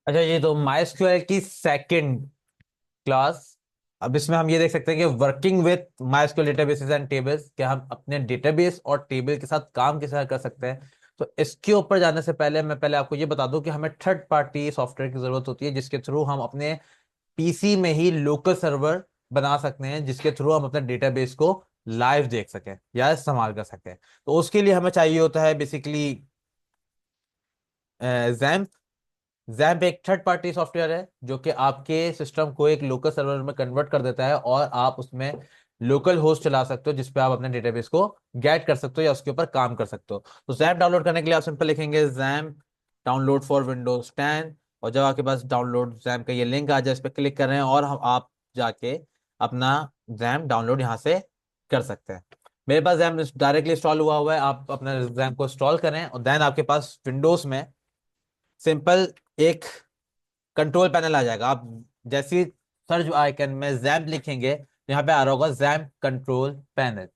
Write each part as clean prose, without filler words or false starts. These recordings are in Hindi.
अच्छा, ये तो MySQL की सेकंड क्लास। अब इसमें हम ये देख सकते हैं कि working with MySQL databases and tables, क्या हम अपने डेटाबेस और टेबल के साथ काम किस तरह कर सकते हैं। तो इसके ऊपर जाने से पहले मैं पहले आपको ये बता दूं कि हमें थर्ड पार्टी सॉफ्टवेयर की जरूरत होती है, जिसके थ्रू हम अपने पीसी में ही लोकल सर्वर बना सकते हैं, जिसके थ्रू हम अपने डेटाबेस को लाइव देख सकें या इस्तेमाल कर सकें। तो उसके लिए हमें चाहिए होता है बेसिकली जैम्प। जैम्प एक थर्ड पार्टी सॉफ्टवेयर है जो कि आपके सिस्टम को एक लोकल सर्वर में कन्वर्ट कर देता है, और आप उसमें लोकल होस्ट चला सकते हो जिस पे आप अपने डेटाबेस को गेट कर सकते हो या उसके ऊपर काम कर सकते हो। तो जैम्प डाउनलोड करने के लिए आप सिंपल लिखेंगे जैम्प डाउनलोड फॉर विंडोज 10, और जब आपके पास डाउनलोड जैम्प का ये लिंक आ जाए इस पर क्लिक कर रहे हैं और हम आप जाके अपना जैम्प डाउनलोड यहाँ से कर सकते हैं। मेरे पास जैम्प डायरेक्टली इंस्टॉल हुआ हुआ है, आप अपने जैम्प को इंस्टॉल करें और देन आपके पास विंडोज में सिंपल एक कंट्रोल पैनल आ जाएगा। आप जैसी सर्च आइकन में जैम्प लिखेंगे तो यहाँ पे आ रहा होगा जैम्प कंट्रोल पैनल।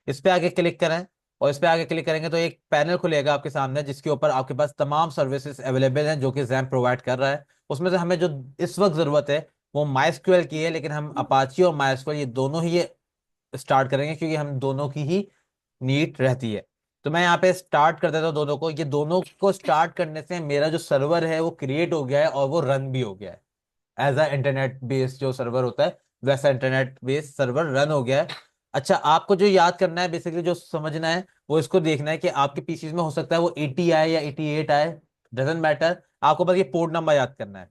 इस पे आगे क्लिक करें, और इस पे आगे क्लिक करेंगे तो एक पैनल खुलेगा आपके सामने, जिसके ऊपर आपके पास तमाम सर्विसेज अवेलेबल हैं जो कि जैम्प प्रोवाइड कर रहा है। उसमें से हमें जो इस वक्त जरूरत है वो MySQL की है, लेकिन हम अपाची और MySQL ये दोनों ही ये स्टार्ट करेंगे क्योंकि हम दोनों की ही नीड रहती है। तो मैं यहाँ पे स्टार्ट कर देता हूँ दोनों को। ये दोनों को स्टार्ट करने से मेरा जो सर्वर है वो क्रिएट हो गया है और वो रन भी हो गया है। एज अ इंटरनेट बेस्ड जो सर्वर होता है वैसा इंटरनेट बेस्ड सर्वर रन हो गया है। अच्छा, आपको जो याद करना है बेसिकली, जो समझना है वो इसको देखना है कि आपके पीसीज में हो सकता है वो 80 आए या 88 आए, डजेंट मैटर। आपको बस ये पोर्ट नंबर याद करना है।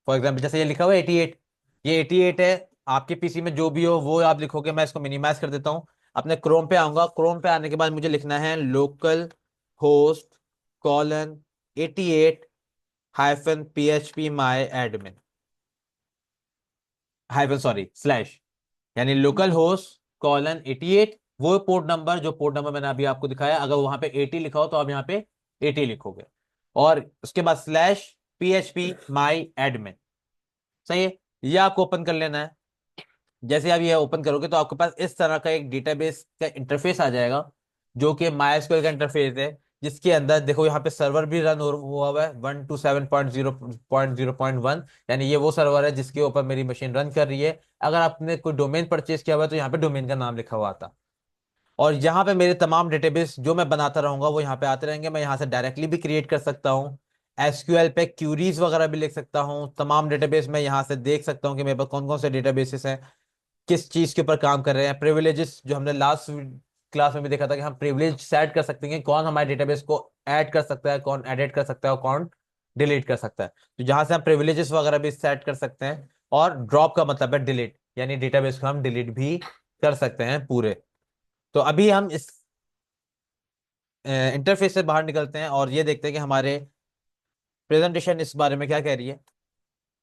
फॉर एग्जाम्पल जैसे ये लिखा हुआ है 88, ये 88 है। आपके पीसी में जो भी हो वो आप लिखोगे। मैं इसको मिनिमाइज कर देता हूँ। अपने क्रोम पे आऊंगा, क्रोम पे आने के बाद मुझे लिखना है local host colon 88 hyphen PHP माई एडमिन हाइफन सॉरी स्लैश, यानी लोकल होस्ट कॉलन 88, वो पोर्ट नंबर जो पोर्ट नंबर मैंने अभी आपको दिखाया। अगर वहां पे 80 लिखा हो तो आप यहाँ पे 80 लिखोगे, और उसके बाद स्लैश PHP माई एडमिन। सही है, ये आपको ओपन कर लेना है। जैसे आप ये ओपन करोगे तो आपके पास इस तरह का एक डेटाबेस का इंटरफेस आ जाएगा, जो कि MySQL का इंटरफेस है, जिसके अंदर देखो यहाँ पे सर्वर भी रन हुआ हुआ है 127.0.0.1, यानी ये वो सर्वर है जिसके ऊपर मेरी मशीन रन कर रही है। अगर आपने कोई डोमेन परचेज किया हुआ है तो यहाँ पे डोमेन का नाम लिखा हुआ था, और यहाँ पे मेरे तमाम डेटाबेस जो मैं बनाता रहूंगा वो यहाँ पे आते रहेंगे। मैं यहाँ से डायरेक्टली भी क्रिएट कर सकता हूँ, एसक्यूएल पे क्यूरीज वगैरह भी लिख सकता हूँ। तमाम डेटाबेस मैं यहाँ से देख सकता हूँ कि मेरे पास कौन कौन से डेटाबेसेस हैं, किस चीज के ऊपर काम कर रहे हैं। प्रिविलेजेस जो हमने लास्ट क्लास में भी देखा था कि हम प्रिविलेज सेट कर सकते हैं, कौन हमारे डेटाबेस को ऐड कर सकता है, कौन एडिट कर सकता है और कौन डिलीट कर सकता है। तो जहां से हम प्रिविलेजेस वगैरह भी सेट कर सकते हैं। और ड्रॉप का मतलब है डिलीट, यानी डेटाबेस को हम डिलीट भी कर सकते हैं पूरे। तो अभी हम इस इंटरफेस से बाहर निकलते हैं और ये देखते हैं कि हमारे प्रेजेंटेशन इस बारे में क्या कह रही है।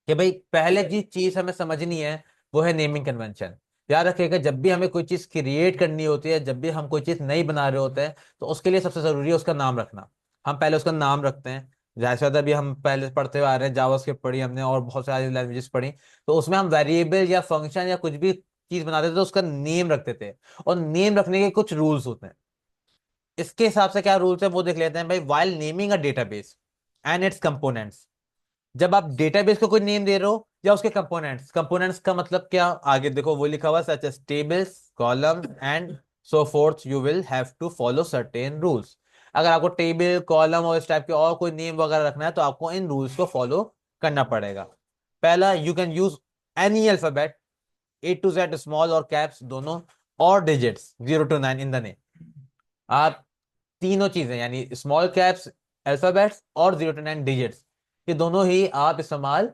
कि भाई पहले जी चीज हमें समझनी है वो है नेमिंग कन्वेंशन। याद रखिएगा, जब भी हमें कोई चीज क्रिएट करनी होती है, जब भी हम कोई चीज नई बना रहे होते हैं, तो उसके लिए सबसे जरूरी है उसका नाम रखना। हम पहले उसका नाम रखते हैं। जैसे अभी हम पहले पढ़ते हुए आ रहे हैं, जावास्क्रिप्ट पढ़ी हमने और बहुत सारी लैंग्वेजेस पढ़ी। तो उसमें हम वेरिएबल या फंक्शन या कुछ भी चीज बनाते थे तो उसका नेम रखते थे, और नेम रखने के कुछ रूल्स होते हैं। इसके हिसाब से क्या रूल्स है वो देख लेते हैं भाई। While naming a database and it's components, जब आप डेटाबेस को कोई नेम दे रहे हो या उसके कंपोनेंट्स, कंपोनेंट्स का मतलब क्या, आगे देखो वो लिखा हुआ such as tables column and so forth, you will have to follow certain rules. अगर आपको टेबल कॉलम और इस टाइप के और कोई नेम वगैरह रखना है तो आपको इन रूल्स को फॉलो करना पड़ेगा। पहला, you can use any alphabet A to Z, small और कैप्स दोनों, और digits 0 to 9 in the name. आप तीनों चीजें यानी स्मॉल कैप्स, अल्फाबेट्स और 0 to 9 डिजिट्स, ये दोनों ही आप इस्तेमाल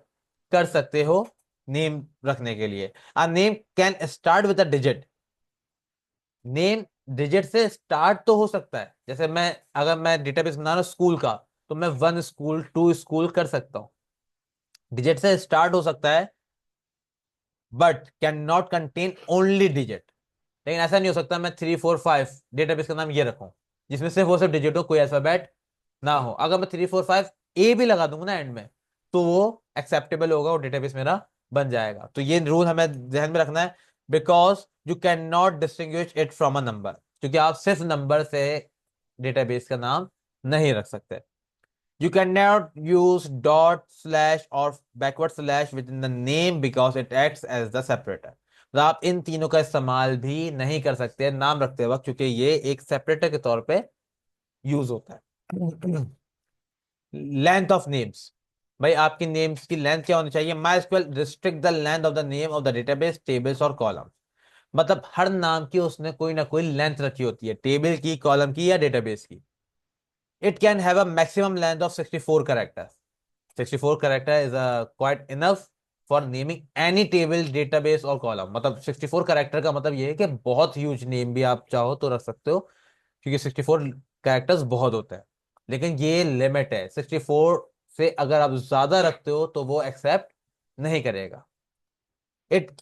कर सकते हो नेम रखने के लिए। A name can start with a digit. Name digit से स्टार्ट तो हो सकता है, जैसे मैं अगर मैं डेटाबेस बना रहा हूं स्कूल का, तो मैं 1 स्कूल 2 स्कूल कर सकता हूँ, डिजिट से स्टार्ट हो सकता है, but can not contain only digit. लेकिन ऐसा नहीं हो सकता मैं 3 4 5 डेटाबेस का नाम ये रखूं जिसमें सिर्फ वो सिर्फ डिजिट हो, कोई अल्फाबेट ना हो। अगर मैं 3 4 5 ए भी लगा दूंगा ना एंड में, तो वो एक्सेप्टेबल होगा और डेटाबेस मेरा बन जाएगा। तो ये रूल हमें ध्यान में रखना है, because you can not distinguish it from a number, क्योंकि आप सिर्फ नंबर से डेटाबेस का नाम नहीं रख सकते। You cannot use dot slash or backward slash within the name because it acts as the separator. तो आप इन तीनों का इस्तेमाल भी नहीं कर सकते नाम रखते वक्त, क्योंकि ये एक सेपरेटर के तौर पे यूज होता है। लेंथ ऑफ नेम्स, भाई आपकी नेम्स की लेंथ क्या होनी चाहिए? MySQL restrict the length of the name of the database, tables और कॉलम। मतलब हर नाम की उसने कोई ना कोई लेंथ रखी होती है, टेबल की, कॉलम की या डेटाबेस की। It can have a maximum length of 64 characters. 64 character is quite enough for naming any table, database और column। मतलब 64 character का मतलब ये है कि बहुत ह्यूज नेम भी आप चाहो तो रख सकते हो, क्योंकि 64 characters बहुत होते हैं। लेकिन ये लिमिट है, 64 से अगर आप ज्यादा रखते हो तो वो एक्सेप्ट नहीं करेगा। It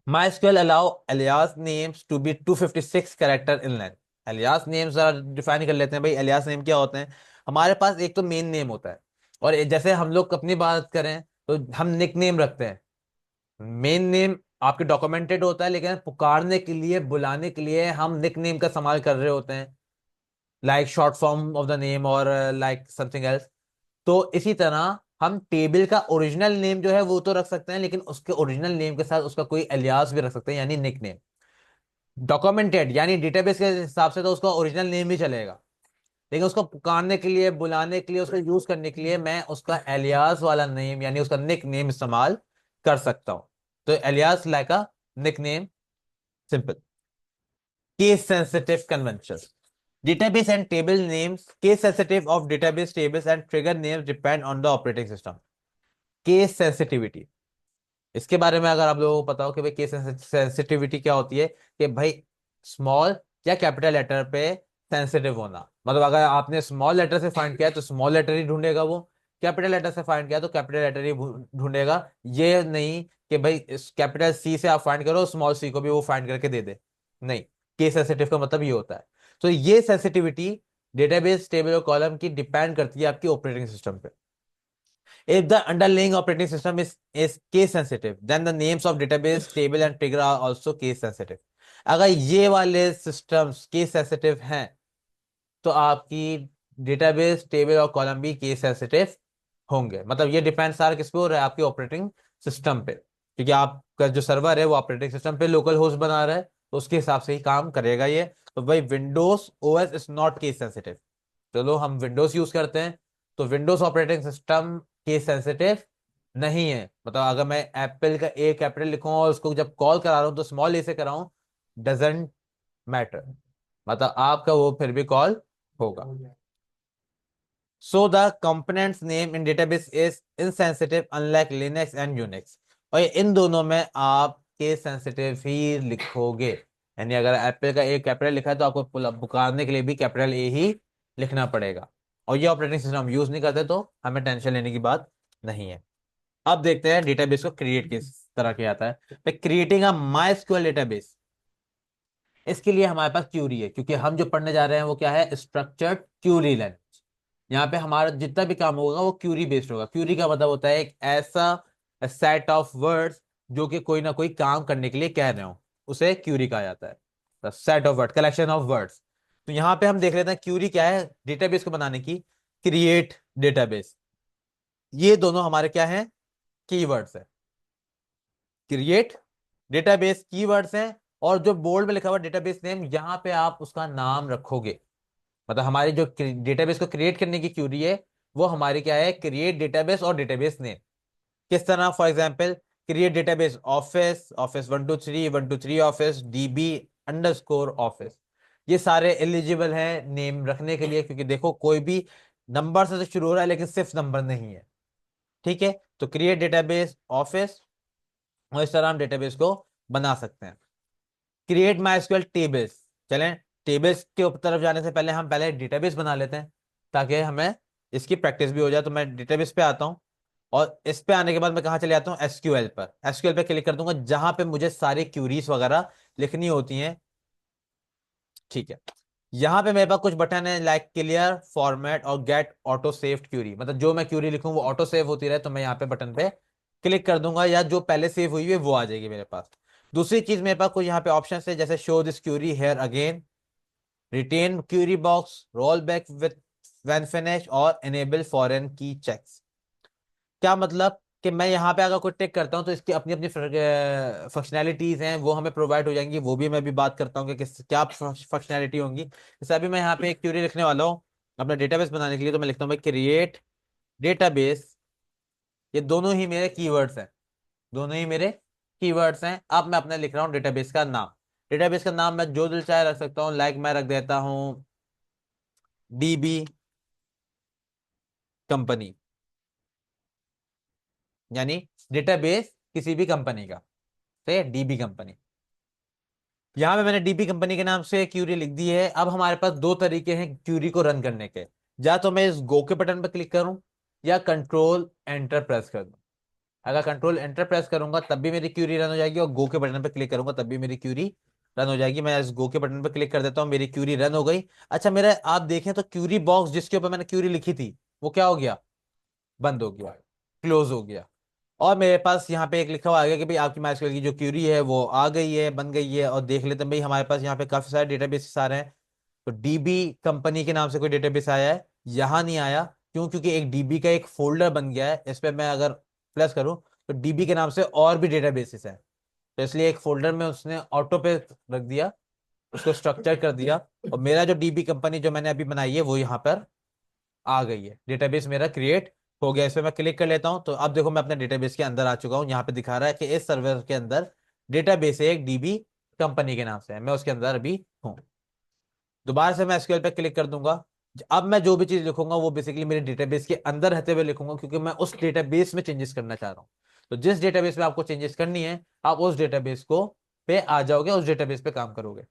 MySQL allow alias names to be 256 character in length। alias names जरा डिफाइन कर लेते हैं भाई। alias name क्या होते हैं? हमारे पास एक तो मेन नेम होता है, और जैसे हम लोग अपनी बात करें तो हम निक नेम रखते हैं। मेन नेम आपके डॉक्यूमेंटेड होता है, लेकिन पुकारने के लिए, बुलाने के लिए हम निक नेम का इस्तेमाल कर रहे होते हैं, like short form of the name और लाइक समथिंग एल्स। तो इसी तरह हम टेबल का ओरिजिनल नेम जो है वो तो रख सकते हैं, लेकिन उसके ओरिजिनल नेम के साथ उसका कोई एलियास भी रख सकते हैं, यानी निक नेम। डॉक्यूमेंटेड यानी डेटाबेस के हिसाब से तो उसका ओरिजिनल नेम भी चलेगा, लेकिन उसको पुकारने के लिए, बुलाने के लिए, उसको यूज करने के लिए मैं उसका एलियास वाला नेम यानी उसका निक नेम इस्तेमाल कर सकता हूं। तो alias like a nickname, simple. Case sensitive convention, database and table names, case sensitive of database tables and trigger names depend on the operating system। Case sensitivity, इसके बारे में अगर आप लोगों को पता हो कि भाई केस सेंसिटिविटी क्या होती है, कि भाई स्मॉल या कैपिटल लेटर पे सेंसिटिव होना। मतलब अगर आपने स्मॉल लेटर से फाइंड किया तो स्मॉल लेटर ही ढूंढेगा वो, कैपिटल लेटर से फाइंड किया तो कैपिटल लेटर ही ढूंढेगा। ये नहीं कि भाई कैपिटल सी से आप फाइंड करो, स्मॉल सी को भी वो फाइंड करके दे दे, नहीं। केस सेंसिटिव का मतलब ये होता है। तो ये सेंसिटिविटी डेटाबेस, टेबल और कॉलम की डिपेंड करती है आपकी ऑपरेटिंग सिस्टम पे। If the underlying operating system is case sensitive, then the names of database, table and trigger are also case sensitive। अगर ये वाले सिस्टम्स केस सेंसिटिव हैं तो आपकी डेटाबेस, टेबल और कॉलम भी केस सेंसिटिव होंगे। मतलब ये डिपेंड सारा किस पे हो रहा है? आपके ऑपरेटिंग सिस्टम पे, क्योंकि आपका जो सर्वर है वो ऑपरेटिंग सिस्टम पे लोकल होस्ट बना रहा है, तो उसके हिसाब से ही काम करेगा ये। तो भाई Windows OS is not case sensitive. चलो हम विंडोज यूज करते हैं, तो Windows operating system case sensitive नहीं है। मतलब अगर मैं एप्पल का ए कैपिटल लिखूं और उसको जब कॉल करा रहा हूं तो स्मॉल ए से कराऊं, डजेंट मैटर, मतलब आपका वो फिर भी कॉल होगा। So the components name in database is insensitive unlike Linux and Unix. और इन दोनों में आप केस सेंसिटिव ही लिखोगे, यानी अगर एप्पल का ए कैपिटल लिखा है तो आपको पुकारने के लिए भी कैपिटल ए ही लिखना पड़ेगा। और ये ऑपरेटिंग सिस्टम यूज नहीं करते तो हमें टेंशन लेने की बात नहीं है। अब देखते हैं डेटाबेस को क्रिएट किस तरह किया जाता है। क्रिएटिंग अ माइस्क्यूएल डेटाबेस, इसके लिए हमारे पास क्यूरी है, क्योंकि हम जो पढ़ने जा रहे हैं वो क्या है? Structured Curie language. यहाँ पे हमारा जितना भी काम होगा वो क्यूरी बेस्ड होगा। क्यूरी का मतलब होता है एक ऐसा सेट ऑफ वर्ड्स जो कि कोई ना कोई काम करने के लिए कह रहे हो, उसे क्यूरी कहा जाता है। Set of word, collection of words. तो यहाँ पे हम देख लेते हैं क्यूरी क्या है डेटाबेस को बनाने की। क्रिएट डेटाबेस, ये दोनों हमारे क्या है? कीवर्ड्स है। क्रिएट डेटाबेस कीवर्ड्स हैं, और जो बोल्ड में लिखा हुआ डेटाबेस नेम, यहाँ पे आप उसका नाम रखोगे। मतलब हमारी जो डेटाबेस को क्रिएट करने की क्यूरी है वो हमारी क्या है? क्रिएट डेटाबेस और डेटाबेस नेम। किस तरह? For example create database office, office 123, 123 office, dB underscore office. ये सारे एलिजिबल हैं नेम रखने के लिए, क्योंकि देखो कोई भी नंबर से तो शुरू हो रहा है लेकिन सिर्फ नंबर नहीं है। ठीक है, तो क्रिएट डेटाबेस ऑफिस, और इस तरह हम डेटाबेस को बना सकते हैं। क्रिएट माइस्क्यूएल टेबल्स, चलें टेबल्स के तरफ जाने से पहले हम पहले डेटाबेस बना लेते हैं, ताकि हमें इसकी प्रैक्टिस भी हो जाए। तो मैं डेटाबेस पे आता हूं, और इस पे आने के बाद मैं कहाँ चले जाता हूँ? एसक्यूएल पर। एसक्यूएल पे क्लिक कर दूंगा, जहां पे मुझे सारी क्यूरीज वगैरह लिखनी होती हैं। ठीक है, यहाँ पे मेरे पास कुछ बटन है, लाइक क्लियर, फॉर्मेट और गेट ऑटो सेव्ड क्यूरी। मतलब जो मैं क्यूरी लिखूं वो ऑटो सेव होती रहे, तो मैं यहाँ पे बटन पे क्लिक कर दूंगा, या जो पहले सेव हुई है वो आ जाएगी मेरे पास। दूसरी चीज मेरे पास कोई यहाँ पे ऑप्शन है, जैसे show this query here again, retain query box, roll back with when finish और इनेबल फॉरेन की चेक्स। क्या मतलब कि मैं यहाँ पे अगर कोई टिक करता हूँ तो इसकी अपनी अपनी फंक्शनैलिटीज हैं, वो हमें प्रोवाइड हो जाएंगी, वो भी मैं भी बात करता हूँ कि क्या फंक्शनैलिटी होंगी। जैसे अभी मैं यहाँ पे एक क्यूरी लिखने वाला हूँ अपना डेटाबेस बनाने के लिए, तो मैं लिखता हूँ भाई क्रिएट डेटाबेस। ये दोनों ही मेरे कीवर्ड्स हैं, दोनों ही मेरे कीवर्ड्स हैं। अब मैं अपना लिख रहा हूँ डेटाबेस का नाम। डेटाबेस का नाम मैं जो दिल चाहे रख सकता हूँ, लाइक मैं रख देता हूँ डीबी कंपनी, यानी डेटाबेस किसी भी कंपनी का, ठीक है, डीबी कंपनी। यहां पे मैंने डीबी कंपनी के नाम से क्यूरी लिख दी है। अब हमारे पास दो तरीके हैं क्यूरी को रन करने के, या तो मैं इस गो के बटन पर क्लिक करूं या कंट्रोल एंटर प्रेस कर दूं। अगर कंट्रोल एंटर प्रेस करूंगा तब भी मेरी क्यूरी रन हो जाएगी, और गो के बटन पर क्लिक करूंगा तब भी मेरी क्यूरी रन हो जाएगी। मैं इस गो के बटन पर क्लिक कर देता हूं, मेरी क्यूरी रन हो गई। अच्छा, मेरा आप देखें तो क्यूरी बॉक्स जिसके ऊपर मैंने क्यूरी लिखी थी वो क्या हो गया, बंद हो गया, क्लोज हो गया। और मेरे पास यहाँ पे एक लिखा हुआ आ गया कि भाई आपकी माइस्क्वेल की जो क्यूरी है वो आ गई है, बन गई है। और देख लेते हैं भाई हमारे पास यहाँ पे काफी सारे डेटाबेस आ रहे हैं। तो डीबी कंपनी के नाम से कोई डेटाबेस आया है, यहाँ नहीं आया। क्यों? क्योंकि एक डीबी का एक फोल्डर बन गया है, इस पे मैं अगर प्रेस करूँ तो डीबी के नाम से और भी डेटाबेसेस है, तो इसलिए एक फोल्डर में उसने ऑटो पे रख दिया, उसको स्ट्रक्चर कर दिया। और मेरा जो डीबी कंपनी जो मैंने अभी बनाई है वो यहाँ पर आ गई है, डेटाबेस मेरा क्रिएट हो गया। इस पे मैं क्लिक कर लेता हूं तो अब देखो मैं अपने डेटाबेस के अंदर आ चुका हूं। यहाँ पे दिखा रहा है कि इस सर्वर के अंदर डेटाबेस है एक डीबी कंपनी के नाम से है, मैं उसके अंदर अभी हूँ। दोबारा से मैं एसक्यूएल पे क्लिक कर दूंगा। अब मैं जो भी चीज लिखूंगा वो बेसिकली मेरे डेटाबेस के अंदर रहते हुए लिखूंगा, क्योंकि मैं उस डेटाबेस में चेंजेस करना चाह रहा हूँ। तो जिस डेटाबेस में आपको चेंजेस करनी है आप उस डेटाबेस को पे आ जाओगे, उस डेटाबेस पे काम करोगे।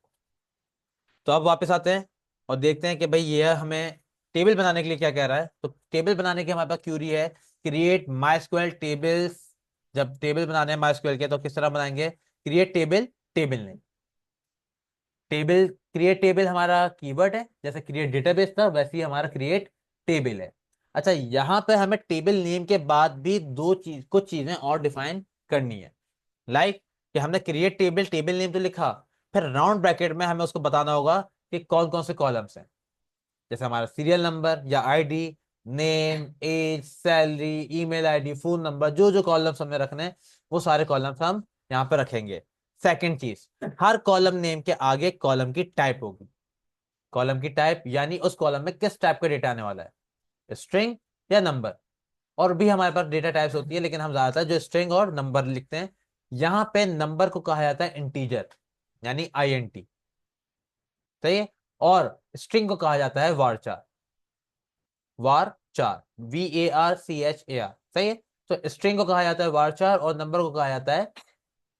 तो अब वापस आते हैं और देखते हैं कि भाई ये हमें टेबल बनाने के लिए क्या कह रहा है। तो टेबल बनाने की हमारे पास क्यूरी है क्रिएट माइस्क्वेल टेबल्स। जब टेबल बनाने हैं माइस्क्वेल के तो किस तरह बनाएंगे, create table, table name. Table create table हमारा कीवर्ड है, जैसे क्रिएट डेटाबेस था वैसे ही हमारा क्रिएट टेबल है। अच्छा, यहां पे हमें टेबल नेम के बाद भी कुछ चीजें और डिफाइन करनी है। लाइक कि हमने क्रिएट टेबल, टेबल नेम तो लिखा, फिर राउंड ब्रैकेट में हमें उसको बताना होगा कि कौन कौन से कॉलम्स हैं। जैसे हमारा सीरियल नंबर या ID, name, age, salary, email ID, phone number, जो जो कॉलम्स हमने रखने हैं वो सारे कॉलम्स हम यहाँ पे रखेंगे। सेकंड चीज, हर कॉलम नेम के आगे कॉलम की टाइप होगी। कॉलम की टाइप यानी उस कॉलम में किस टाइप का डेटा आने वाला है, स्ट्रिंग या नंबर। और भी हमारे पास डेटा टाइप्स होती है, लेकिन हम ज्यादातर जो स्ट्रिंग और नंबर लिखते हैं। यहाँ पे नंबर को कहा जाता है इंटीजर, यानी आईएनटी, सही है। और स्ट्रिंग को कहा जाता है वारचार, वार 4, VARCHAR, सही है। तो स्ट्रिंग को कहा जाता है वारचार और नंबर को कहा जाता है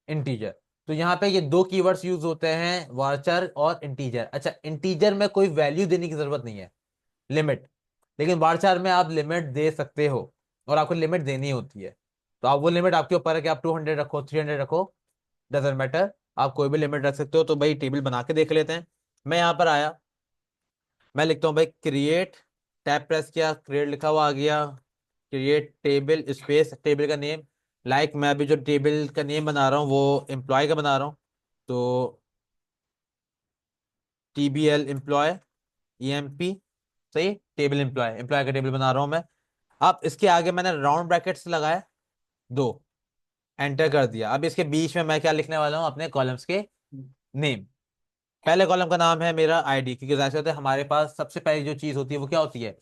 इंटीजर। तो यहाँ पे ये दो कीवर्ड्स यूज होते हैं, वारचार और इंटीजर। अच्छा, इंटीजर में कोई वैल्यू देने की जरूरत नहीं है, लिमिट, लेकिन वारचार में आप लिमिट दे सकते हो, और आपको लिमिट देनी होती है। तो आप वो लिमिट आपके ऊपर है कि आप 200 रखो, 300 रखो, डजेंट मैटर, आप कोई भी लिमिट रख सकते हो। तो भाई टेबल बना के देख लेते हैं। मैं यहाँ पर आया, मैं लिखता हूँ भाई क्रिएट, टैब प्रेस किया, क्रिएट लिखा हुआ आ गया, क्रिएट टेबल स्पेस टेबल का नेम। लाइक मैं अभी जो टेबल का नेम बना रहा हूँ वो एम्प्लॉय का बना रहा हूँ, तो TBL एम्प्लॉय, EMP, सही, टेबल एम्प्लॉय, एम्प्लॉय का टेबल बना रहा हूँ मैं। अब इसके आगे मैंने राउंड ब्रैकेट्स लगाए दो, एंटर कर दिया। अब इसके बीच में मैं क्या लिखने वाला हूँ, अपने कॉलम्स के नेम। पहले कॉलम का नाम है मेरा आईडी, क्योंकि जाहिर सी बात है हमारे पास सबसे पहली जो चीज होती है वो क्या होती है,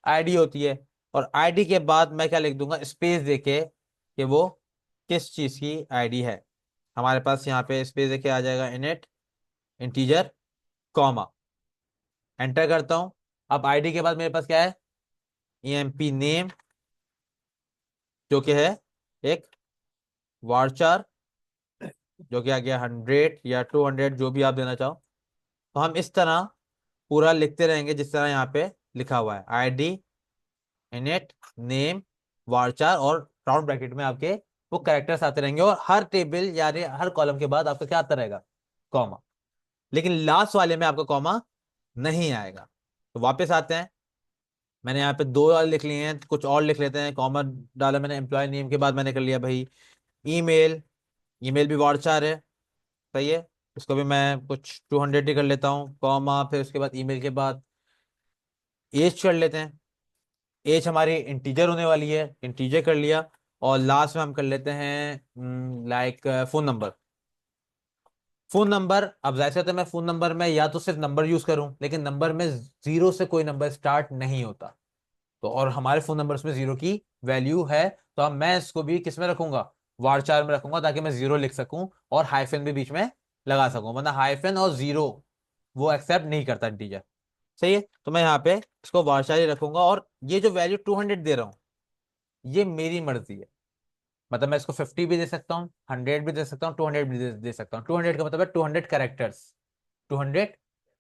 आईडी होती है। और आईडी के बाद मैं क्या लिख दूंगा, स्पेस देके कि वो किस चीज की आईडी है। हमारे पास यहाँ पे स्पेस देके आ जाएगा इनिट इंटीजर कॉमा, एंटर करता हूँ। अब आईडी के बाद मेरे पास क्या है, EMP नेम, जो कि है एक वारचार, जो कि आ गया 100 या 200, जो भी आप देना चाहो। तो हम इस तरह पूरा लिखते रहेंगे जिस तरह यहाँ पे लिखा हुआ है, आईडी, इनिट, नेम, वारचार, और राउंड ब्रैकेट में आपके वो कैरेक्टर्स आते रहेंगे, और हर टेबल यानी हर कॉलम के बाद आपका क्या आता रहेगा, कॉमा। लेकिन लास्ट वाले में आपका कॉमा नहीं आएगा। तो वापस आते हैं, मैंने यहाँ पे दो और लिख लिए हैं, कुछ और लिख लेते हैं। कॉमा डाला मैंने एम्प्लॉय नेम के बाद, मैंने कर लिया भाई ईमेल, ईमेल भी वारचार है, सही है। इसको भी मैं कुछ 200 ही कर लेता हूँ, कॉमा, फिर उसके बाद ईमेल के बाद एज कर लेते हैं, एज हमारी इंटीजर होने वाली है, इंटीजर कर लिया। और लास्ट में हम कर लेते हैं like phone number. Phone number, अब जाहिर सी बात है मैं फोन नंबर में या तो सिर्फ नंबर यूज करूं, लेकिन नंबर में जीरो से कोई नंबर स्टार्ट नहीं होता। तो और हमारे फोन नंबर्स में जीरो की वैल्यू है, तो अब मैं इसको भी किस में रखूंगा, वारचार में रखूंगा, ताकि मैं जीरो लिख सकूं और हाइफन भी बीच में लगा सकूं, वरना हाइफन और जीरो वो एक्सेप्ट नहीं करता इंटीजर। सही है, तो मैं यहाँ पे इसको वारचार ही रखूंगा। और ये जो वैल्यू 200 दे रहा हूँ, ये मेरी मर्जी है। मतलब मैं इसको 50 भी दे सकता हूँ, 100 भी दे सकता हूँ, 200 भी दे सकता हूँ। 200 का मतलब है 200 कैरेक्टर्स, 200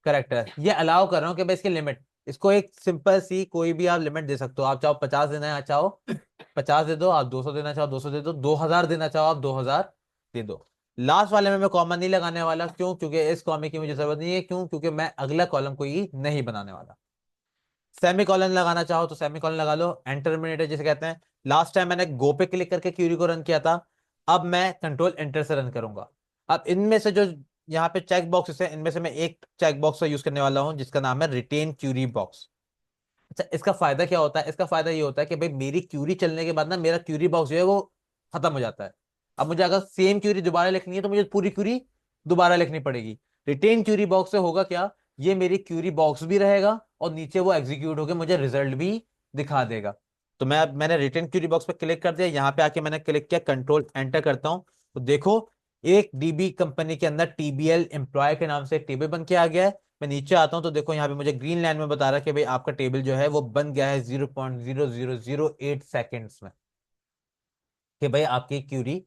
कैरेक्टर ये अलाउ कर रहा हूँ कि भाई इसकी लिमिट, इसको एक सिंपल सी कोई भी आप लिमिट दे सकते हो। आप चाहो 50 देना है, चाहो 50 दे दो, आप 200 देना चाहो 200 दे दो, 2000 देना चाहो आप 2000 दे दो। लास्ट वाले में मैं कॉमा नहीं लगाने वाला, क्यों? क्योंकि इस कॉमे की मुझे जरूरत नहीं है। क्यों? क्योंकि मैं अगला कॉलम कोई नहीं बनाने वाला। सेमी कॉलन लगाना चाहो तो सेमी कॉलन लगा लो, एंटरमिनेटर जिसे कहते हैं। लास्ट टाइम मैंने गो पे क्लिक करके क्यूरी को रन किया था, अब मैं कंट्रोल एंटर से रन करूंगा। अब इनमें से जो यहाँ पे चेक बॉक्सेस है, इनमें से मैं एक चेक बॉक्स का यूज करने वाला हूँ जिसका नाम है रिटेन क्यूरी बॉक्स। अच्छा, इसका फायदा क्या होता है? इसका फायदा ये होता है कि भाई मेरी क्यूरी चलने के बाद ना मेरा क्यूरी बॉक्स जो है वो खत्म हो जाता है। अब मुझे अगर सेम क्यूरी दोबारा लिखनी है तो मुझे पूरी क्यूरी दोबारा लिखनी पड़ेगी। रिटेन क्यूरी बॉक्स से होगा क्या, ये मेरी क्यूरी बॉक्स भी रहेगा और नीचे वो एग्जीक्यूट होकर मुझे रिजल्ट भी दिखा देगा। तो मैंने रिटेन क्यूरी बॉक्स पे क्लिक कर दिया, यहाँ पे आके मैंने क्लिक किया, कंट्रोल एंटर करता हूँ, तो देखो एक डीबी कंपनी के अंदर टीबीएल एम्प्लॉय के नाम से एक टेबल बन के आ गया है। मैं नीचे आता हूं तो देखो यहाँ पे मुझे ग्रीन लाइन में बता रहा है कि भाई आपका टेबल जो है वो बन गया है 0.0008 सेकेंड्स में, कि भाई आपकी क्यूरी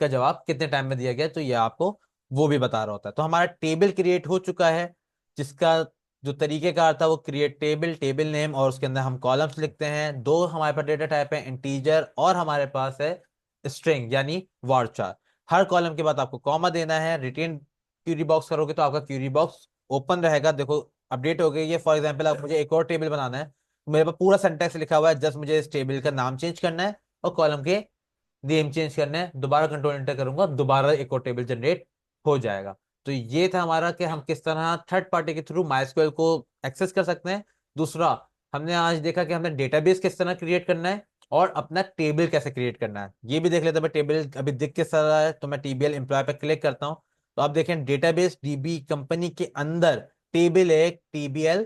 का जवाब कितने टाइम में दिया गया, तो ये आपको वो भी बता रहा होता है। तो हमारा टेबल क्रिएट हो चुका है, जिसका जो तरीकेकार था वो क्रिएट टेबल, टेबल नेम, और उसके अंदर हम कॉलम्स लिखते हैं। दो हमारे पास डेटा टाइप है, इंटीजर और हमारे पास है स्ट्रिंग यानी वारचार। हर कॉलम के बाद आपको कॉमा देना है। रिटेन क्यूरी बॉक्स करोगे तो आपका क्यूरी बॉक्स ओपन रहेगा। देखो अपडेट हो गई है। फॉर एग्जाम्पल अब मुझे एक और टेबल बनाना है, तो मेरे पास पूरा सेंटेक्स लिखा हुआ है, जस्ट मुझे इस टेबल का नाम चेंज करना है और कॉलम के नेम चेंज करना है। दोबारा कंट्रोल एंटर करूंगा, दोबारा एक और टेबल जनरेट हो जाएगा। तो ये था हमारा कि हम किस तरह थर्ड पार्टी के थ्रू माइस्क्वेल को एक्सेस कर सकते हैं। दूसरा, हमने आज देखा कि हमने डेटाबेस किस तरह क्रिएट करना है और अपना टेबल कैसे क्रिएट करना है। ये भी देख लेते हैं। टेबल अभी दिख किस तरह है, तो मैं टीबीएल एम्प्लॉय पे क्लिक करता हूँ, तो आप देखें डेटाबेस डीबी कंपनी के अंदर टेबल एक टीबीएल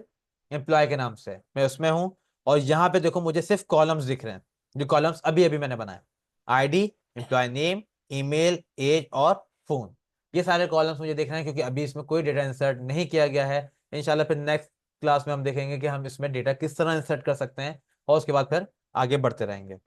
एम्प्लॉय के नाम से, मैं उसमें हूं। और यहाँ पे देखो मुझे सिर्फ कॉलम्स दिख रहे हैं, जो कॉलम्स अभी अभी मैंने बनाए, ID, employee name, email, age और फोन। ये सारे कॉलम्स मुझे देखना है क्योंकि अभी इसमें कोई डेटा इंसर्ट नहीं किया गया है। इंशाल्लाह फिर नेक्स्ट क्लास में हम देखेंगे कि हम इसमें डेटा किस तरह इंसर्ट कर सकते हैं, और उसके बाद फिर आगे बढ़ते रहेंगे।